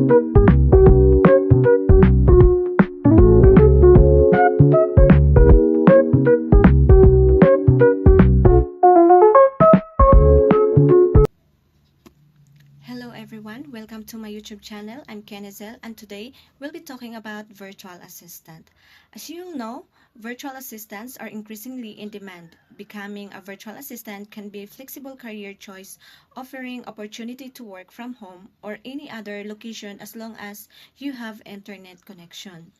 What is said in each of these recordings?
Hello everyone, welcome to my YouTube channel. I'm Kenizel and today we'll be talking about virtual assistant. As you all know, virtual assistants are increasingly in demand. Becoming a virtual assistant can be a flexible career choice, offering opportunity to work from home or any other location as long as you have internet connection.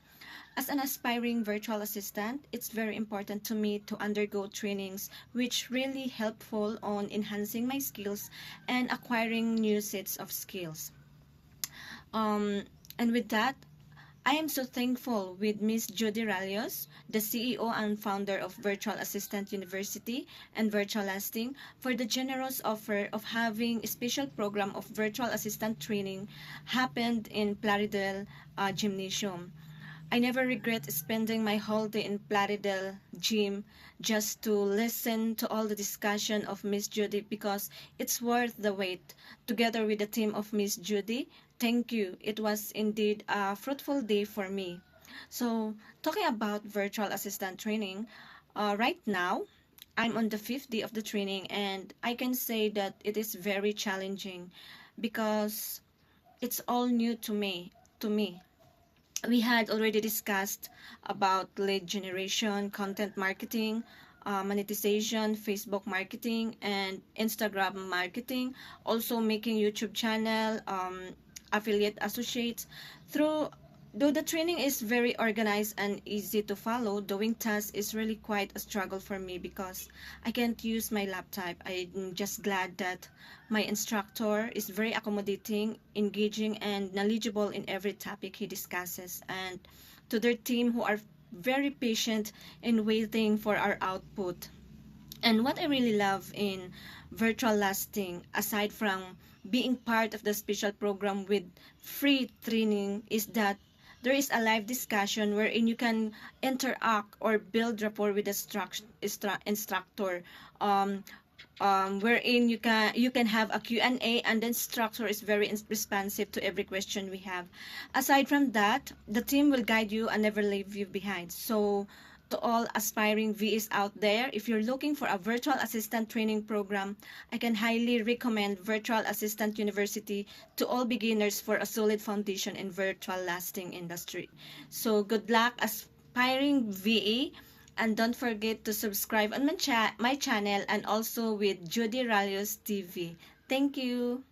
As an aspiring virtual assistant, it's very important to me to undergo trainings which really helpful on enhancing my skills and acquiring new sets of skills. Um, and with that, I am so thankful with Miss Judy Ralios, the CEO and founder of Virtual Assistant University and Virtual Lasting, for the generous offer of having a special program of virtual assistant training happened in Plaridel Gymnasium. I never regret spending my whole day in Plaridel Gym just to listen to all the discussion of Miss Judy because it's worth the wait. Together with the team of Miss Judy, thank you. It was indeed a fruitful day for me. So, talking about virtual assistant training, right now, I'm on the fifth day of the training and I can say that it is very challenging because it's all new to me. We had already discussed about lead generation, content marketing, monetization, Facebook marketing, and Instagram marketing. Also making YouTube channel, affiliate associates. Through Though the training is very organized and easy to follow, doing tasks is really quite a struggle for me because I can't use my laptop. I'm just glad that my instructor is very accommodating, engaging, and knowledgeable in every topic he discusses. And to their team who are very patient in waiting for our output. And what I really love in virtual lasting, aside from being part of the special program with free training, is that there is a live discussion wherein you can interact or build rapport with the instructor. Um, Wherein you can have a Q&A and the instructor is very responsive to every question we have. Aside from that, the team will guide you and never leave you behind. So to all aspiring VAs out there, if you're looking for a virtual assistant training program, I can highly recommend Virtual Assistant University to all beginners for a solid foundation in virtual lasting industry. So good luck aspiring VA. And don't forget to subscribe on my channel and also with Judy Ralios TV. Thank you.